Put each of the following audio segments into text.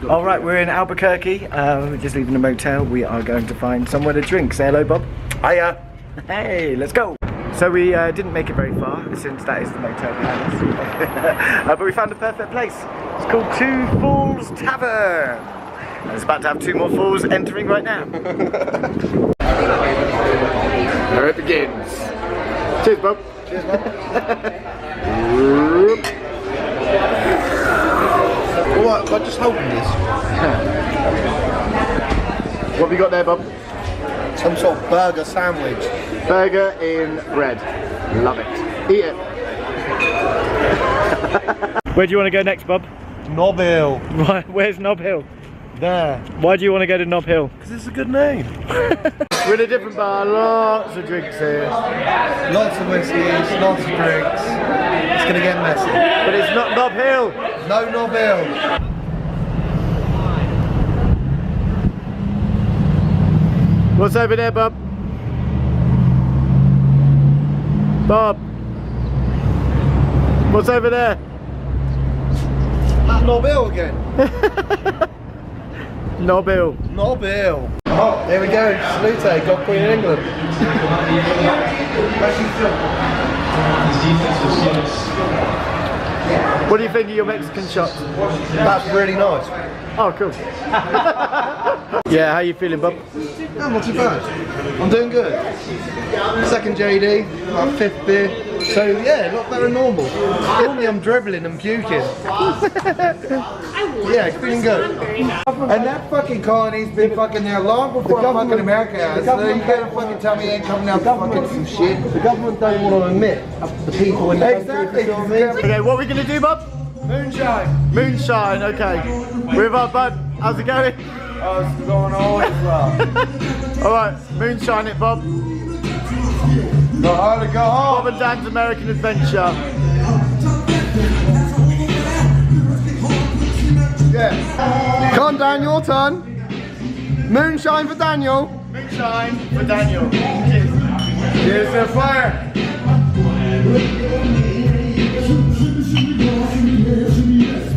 All right, we're in Albuquerque. We're just leaving the motel. We are going to find somewhere to drink. Say hello, Bob. Hiya. Hey, let's go. So we didn't make it very far, since that is the motel behind us. But we found a perfect place. It's called Two Fools Tavern. And it's about to have two more fools entering right now. There it begins. Cheers, Bob. Cheers, Bob. Alright, I'm just holding this. What have you got there, Bob? Some sort of burger sandwich. Burger in bread. Love it. Eat it. Where do you want to go next, Bob? Nob Hill. Right, where's Nob Hill? There. Why do you want to go to Nob Hill? Because it's a good name. We're in a different bar, lots of drinks here. Lots of whiskeys, lots of drinks. It's going to get messy. But it's not Nob Hill. No Nob Hill. What's over there, Bob? Bob? What's over there? Nob Hill again. Nob Hill. Nob Hill. Oh, there we go. Salute, God Queen of England. What do you think of your Mexican shots? That's really nice. Oh, cool. Yeah, how you feeling, Bob? No, not too bad. I'm doing good. Second JD, my fifth beer. So yeah, not better than normal. Normally I'm dribbling and puking. Yeah, feeling good. And that fucking colony's been fucking there long before fucking America has. So you gotta fucking tell me they ain't coming out fucking some shit. The government don't want to admit the people in the country, if you know what I mean? Okay, what are we going to do, Bob? Moonshine. Moonshine, okay. With our bud. How's it going? Oh, it's going all as well. Alright, moonshine it, Bob. Go hard to go home. Bob and Dan's American Adventure. Yeah. Come on, Dan, your turn. Moonshine for Daniel. Moonshine for Daniel. Cheers. Here's the fire.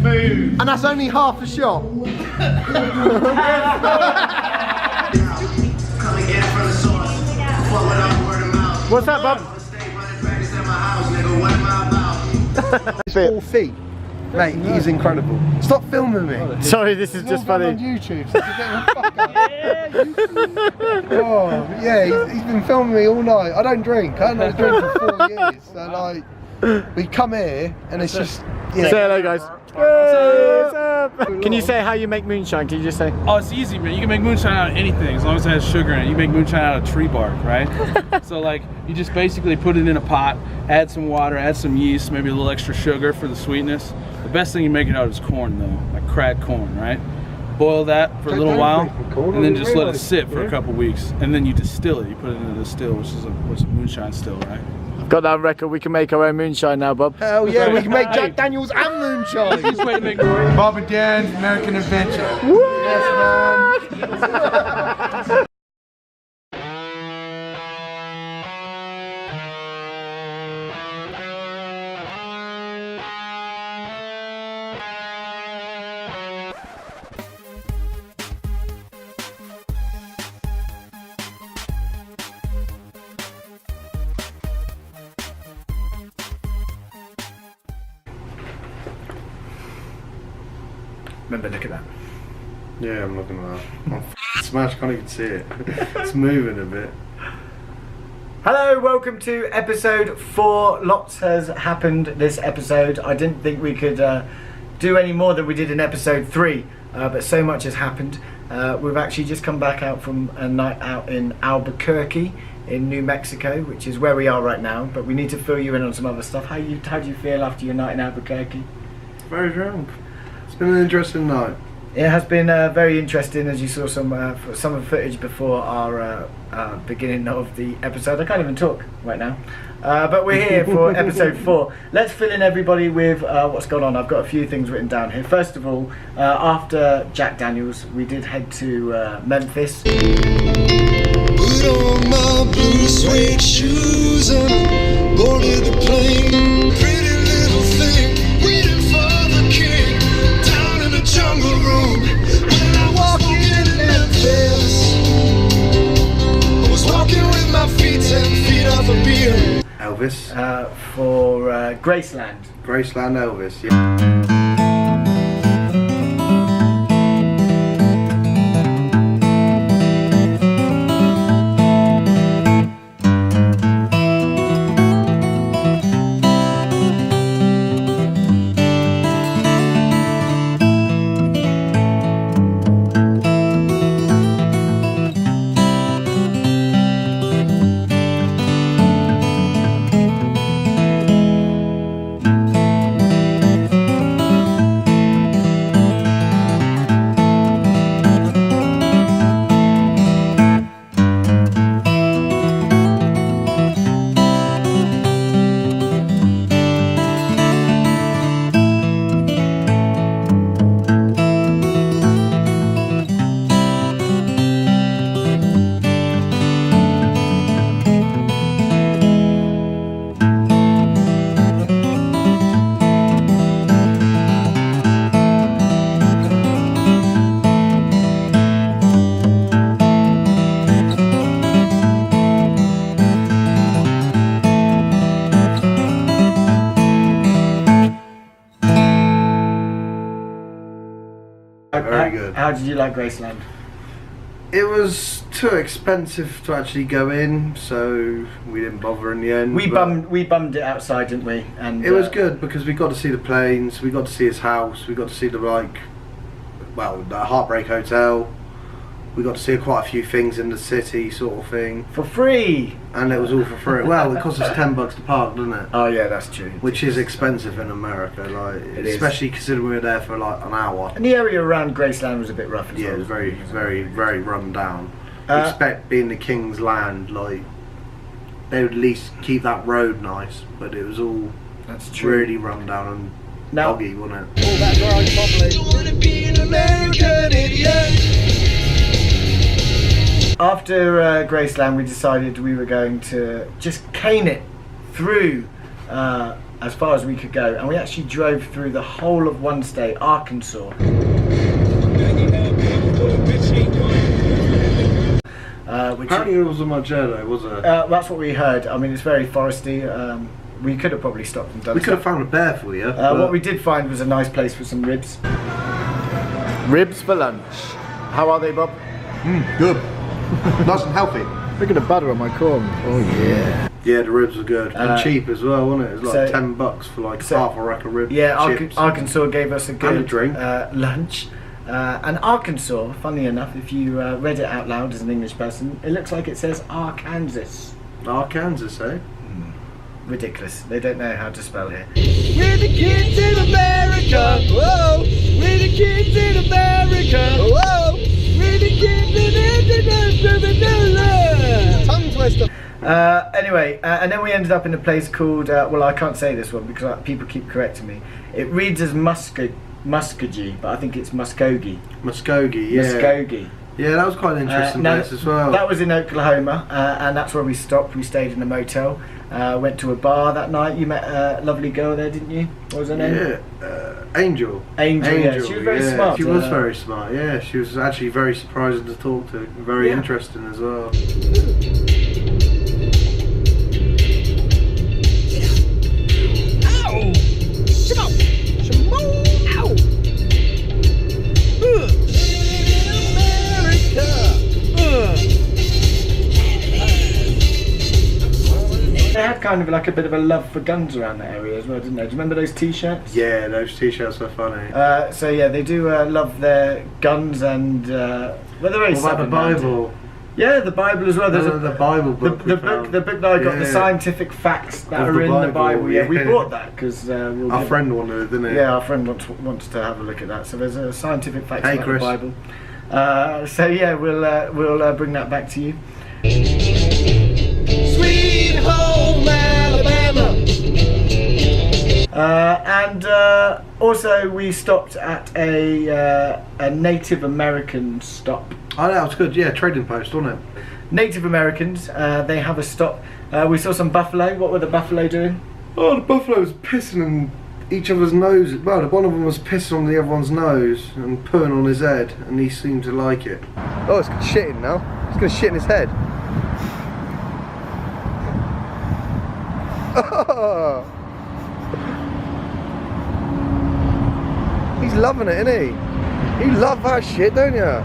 Smooth. And that's only half a shot. What's that, Bob? 4 feet. Mate, he's incredible. Stop filming me. Sorry, this is just on funny. YouTube, so get the fuck out. Oh, yeah, he's been filming me all night. I don't drink. I haven't had a drink for 4 years. So like, we come here and it's just. Yeah. Say hello, guys. Can you say how you make moonshine? Can you just say? Oh, it's easy, man. You can make moonshine out of anything as long as it has sugar in it. You make moonshine out of tree bark, right? So like, you just basically put it in a pot, add some water, add some yeast, maybe a little extra sugar for the sweetness. The best thing you make it out of is corn though, like cracked corn, right? Boil that for a little while, and then just let it sit for a couple weeks, and then you distill it. You put it into the still, which is a moonshine still, right? Got that on record. We can make our own moonshine now, Bob. Hell yeah, we can make Jack Daniels and moonshine. Easiest way to make Bob and Dan's American Adventure. Yes, man. Remember, look at that. Yeah, I'm looking at that. I'm smashed, can't even see it. It's moving a bit. Hello, welcome to episode 4. Lots has happened this episode. I didn't think we could do any more than we did in episode 3, but so much has happened. We've actually just come back out from a night out in Albuquerque in New Mexico, which is where we are right now, but we need to fill you in on some other stuff. How do you feel after your night in Albuquerque? Very drunk. It's been an interesting night. It has been very interesting, as you saw some of the footage before our beginning of the episode. I can't even talk right now. But we're here for episode 4. Let's fill in everybody with what's going on. I've got a few things written down here. First of all, after Jack Daniels, we did head to Memphis. Put on my blue suede shoes and boarded the plane. Pretty little thing, waiting for the king. Down in the jungle room, Elvis. For Graceland. Graceland Elvis, yeah. Very good. How did you like Graceland? It was too expensive to actually go in, so we didn't bother in the end. We bummed it outside, didn't we? And it was good because we got to see the planes, we got to see his house, we got to see the the Heartbreak Hotel. We got to see quite a few things in the city, sort of thing. For free! And it was all for free. Well, it cost us $10 to park, doesn't it? Oh yeah, that's true. Which is expensive in America, especially considering we were there for like an hour. And the area around Graceland was a bit rough as well. Yeah, it was very, very, very run down. Expect being the king's land, like they would at least keep that road nice, but it was all really run down and doggy, wasn't it? All that grind properly. Don't wanna be an American idiot. After Graceland, we decided we were going to just cane it through as far as we could go, and we actually drove through the whole of one state, Arkansas. Apparently it was a Magello, was it? That's what we heard. I mean, it's very foresty. We could have probably stopped and done. We could have found a bear for you. What we did find was a nice place for some ribs. Ribs for lunch. How are they, Bob? Good. Nice and healthy. Look at the butter on my corn. Oh yeah. Yeah, the ribs were good and cheap as well, wasn't it? It was like so- $10 for like half a rack of ribs. Yeah, chips. Arkansas gave us a good And a drink. lunch. And Arkansas, funny enough, if you read it out loud as an English person, it looks like it says Arkansas. Arkansas, eh? Ridiculous. They don't know how to spell here. We're the kids in America. Whoa. We're the kids in America. Whoa. We're the kids in America. Tongue twister. Anyway, and then we ended up in a place called, well, I can't say this one because people keep correcting me. It reads as Muskogee, but I think it's Muskogee. Muskogee, yeah. Muskogee. Yeah, that was quite an interesting place as well. That was in Oklahoma, and that's where we stopped. We stayed in a motel, went to a bar that night. You met a lovely girl there, didn't you? What was her name? Yeah, Angel. Angel, yeah. She was very smart. She was very smart, yeah. She was actually very surprising to talk to. Very interesting as well. Ow! Shimon! Shimon! Ow! They had kind of like a bit of a love for guns around that area as well, didn't they? Do you remember those t-shirts? Yeah, those t-shirts were funny. So yeah, they do love their guns and well, they're very What about the Bible? Yeah, the Bible as well. There's the Bible book. the book that I got, the scientific facts that Of are the in the Bible, Bible. Yeah, we yeah. bought that because Our friend wanted it, didn't he? Yeah, our friend wants to have a look at that. So there's a scientific facts Hey, about Chris. the Bible. So yeah, we'll bring that back to you. Sweet home Alabama. And also we stopped at a Native American stop. Oh, that was good. Yeah, trading post, wasn't it? Native Americans, they have a stop. We saw some buffalo. What were the buffalo doing? Oh, the buffalo was pissing in each other's noses. Well, one of them was pissing on the other one's nose and pooing on his head, and he seemed to like it. Oh, it's shitting now. It's gonna shit in his head. Oh. He's loving it, isn't he? You love that shit, don't you?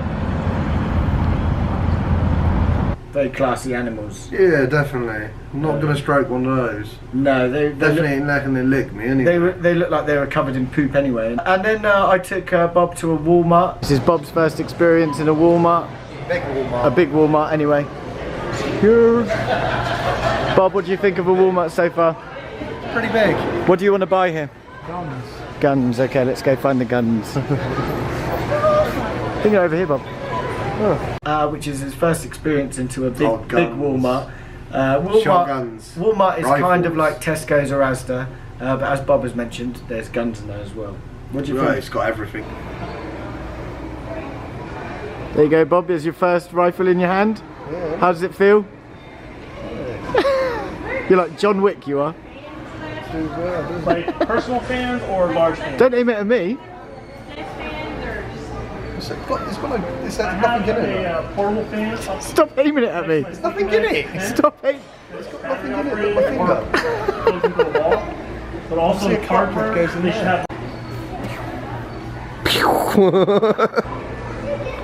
Very classy animals. Yeah, definitely. I'm not gonna stroke one of those. No, they Definitely ain't letting it lick me anyway. They look like they were covered in poop anyway. And then I took Bob to a Walmart. This is Bob's first experience in a Walmart. Big Walmart. A big Walmart anyway. Huge. Bob, what do you think of a Walmart so far? Pretty big. What do you want to buy here? Guns. Guns, okay, let's go find the guns. I think you're over here, Bob. Oh. Which is his first experience into a big Walmart. Shotguns. Walmart is Rifles. kind of like Tesco's or Asda, but as Bob has mentioned, there's guns in there as well. What do you think? It's got everything. There you go, Bob. There's your first rifle in your hand. Yeah. How does it feel? You're like John Wick, you are. Like personal fans or large fans? Don't aim it at me. It's got nothing in it. Portable fans. Stop aiming it at me. There's nothing in it. Stop aiming. It's got nothing in it but my finger. But also the cartridge goes in they should have.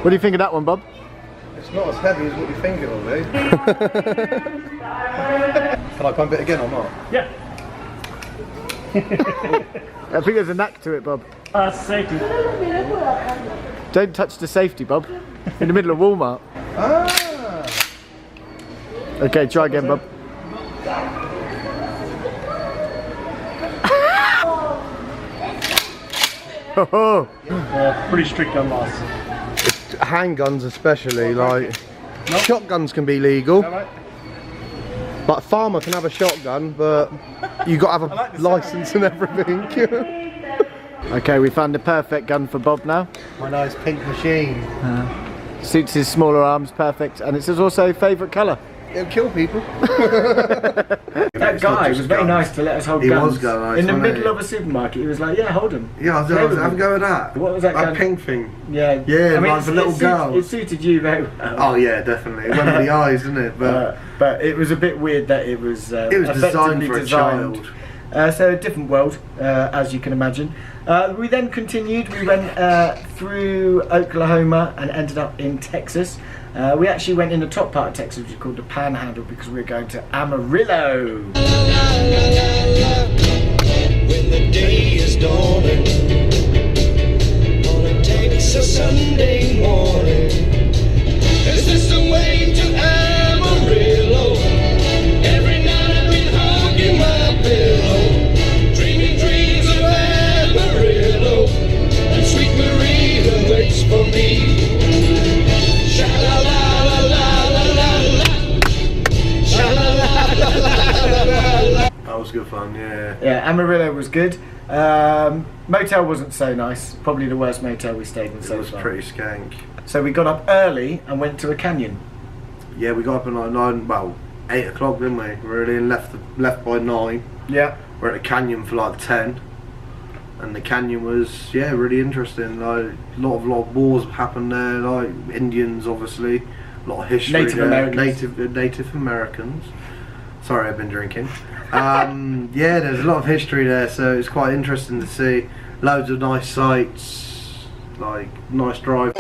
What do you think of that one, Bob? It's not as heavy as what you think it will be. Can I pump it again or not? Yeah. I think there's a knack to it, Bob. Safety. Don't touch the safety, Bob. In the middle of Walmart. Ah. Okay, try again, Bob. Oh, Pretty strict gun laws. Handguns especially, like shotguns can be legal. Like a farmer can have a shotgun, but you got to have a license and everything. okay, we found the perfect gun for Bob now. My nice pink machine. Suits his smaller arms perfect, and it's his also favourite colour. It'll kill people. That guy was very nice to let us hold guns. He was nice, in the wasn't middle he? of a supermarket. He was like, "Yeah, hold them." Yeah, I was having a go at that. What was that gun? That pink thing. Yeah, Yeah, I mean, like the little girl. It suited you very well. Oh yeah, definitely. It went with the eyes, didn't it? But it was a bit weird that it was designed effectively for a designed. child. So a different world, as you can imagine. We then continued. We went through Oklahoma and ended up in Texas. We actually went in the top part of Texas, which is called the Panhandle, because we were going to Amarillo. When the day is dawning on a Texas Sunday morning, is this the way to Amarillo? Every night I've been hugging my pillow, dreaming dreams of Amarillo, and sweet Maria waits for me. That was good fun, yeah. Yeah, Amarillo was good. Motel wasn't so nice. Probably the worst motel we stayed in so It was far. pretty skank. So we got up early and went to a canyon. Yeah, we got up at like 8 o'clock, didn't we? Really, and left by 9. Yeah. We're at the canyon for like 10. And the canyon was, yeah, really interesting. Like, a lot of wars happened there, like Indians, obviously. A lot of history Native there. Americans. Native Americans. Sorry, I've been drinking. Yeah, there's a lot of history there, so it's quite interesting to see. Loads of nice sights, like nice drive.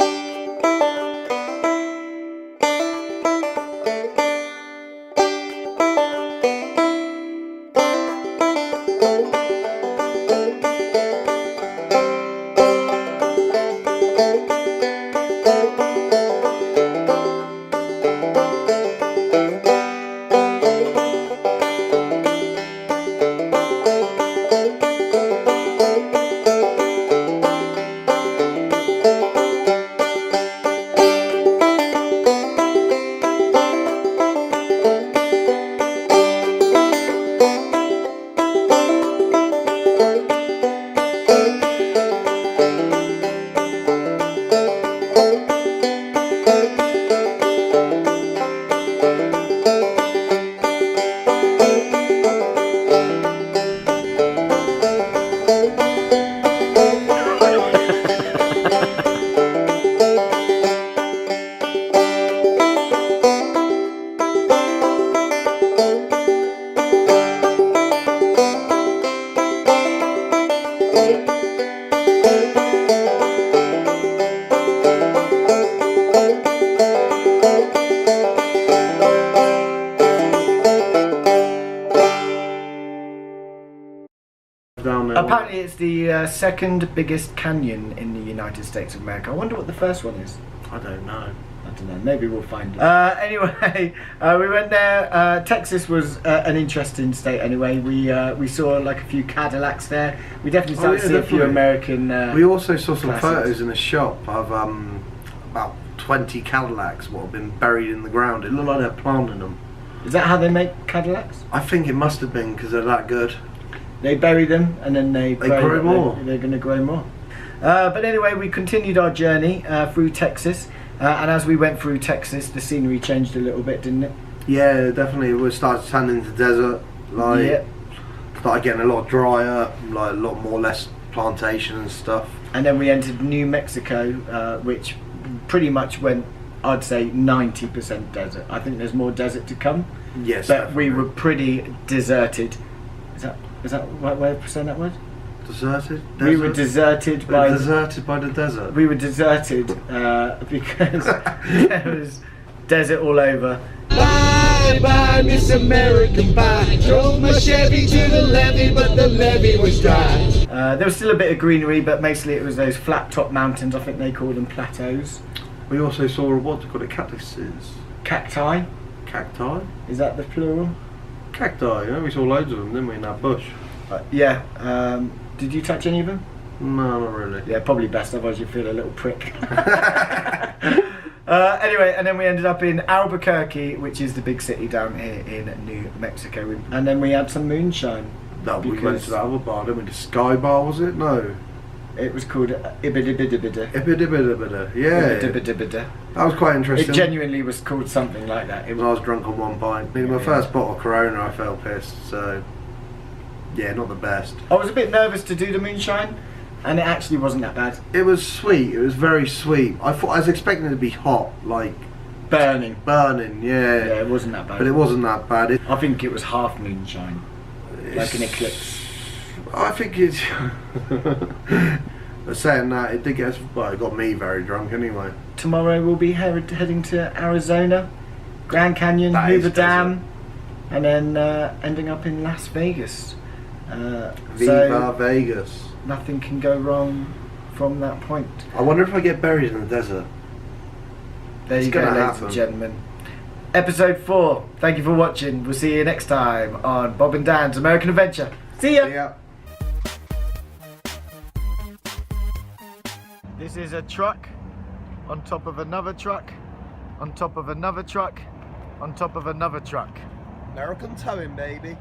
Apparently it's the second biggest canyon in the United States of America. I wonder what the first one is. I don't know. I don't know, maybe we'll find it. Anyway, we went there. Texas was an interesting state anyway. We saw like a few Cadillacs there. We definitely started to see a few American we also saw some classics. photos in a shop of about 20 Cadillacs what have been buried in the ground. It looked like they're planting them. Is that how they make Cadillacs? I think it must have been because they're that good. They bury them and then they grow more. They're going to grow more. But anyway, we continued our journey through Texas. And as we went through Texas, the scenery changed a little bit, didn't it? Yeah, definitely. We started turning into desert. Like, started getting a lot drier, like a lot more less plantation and stuff. And then we entered New Mexico, which pretty much went, I'd say, 90% desert. I think there's more desert to come. Yes, but definitely. we were pretty deserted. Is that the right way of saying that word? Deserted? We were deserted by the desert. We were deserted because there was desert all over. Bye bye, Miss American Pie. Drove my Chevy to the levee, but the levee was dry. There was still a bit of greenery, but mostly it was those flat top mountains. I think they call them plateaus. We also saw what do you call it, cactuses. Cacti? Cacti? Is that the plural? Cacti, yeah, we saw loads of them, didn't we, in that bush? Yeah. Did you touch any of them? No, not really. Yeah, probably best, otherwise you feel a little prick. Anyway, and then we ended up in Albuquerque, which is the big city down here in New Mexico. And then we had some moonshine. No, we went to that other bar, didn't we? The Sky Bar, was it? No. It was called Ibidibidibida. Ibidibidibida, yeah. Ibidibidibida. That was quite It interesting. genuinely was called something like that. It I was drunk on one pint. I mean, my first bottle of Corona, I felt pissed, so... Yeah, not the best. I was a bit nervous to do the moonshine, and it actually wasn't that bad. It was sweet. It was very sweet. I was expecting it to be hot, like Burning. burning. Yeah. Yeah, it wasn't that bad. But it wasn't that bad. I think it was half moonshine, like an eclipse. I think it's. But saying that, it did get us. Well, it got me very drunk anyway. Tomorrow we'll be heading to Arizona, Grand Canyon, That is Hoover Dam, and then ending up in Las Vegas. Viva So Vegas. nothing can go wrong from that point. I wonder if I get buried in the desert. There It's you go, gonna ladies happen. and gentlemen. Episode 4. Thank you for watching. We'll see you next time on Bob and Dan's American Adventure. See ya! Yeah. This is a truck on top of another truck, on top of another truck, on top of another truck. American towing, baby.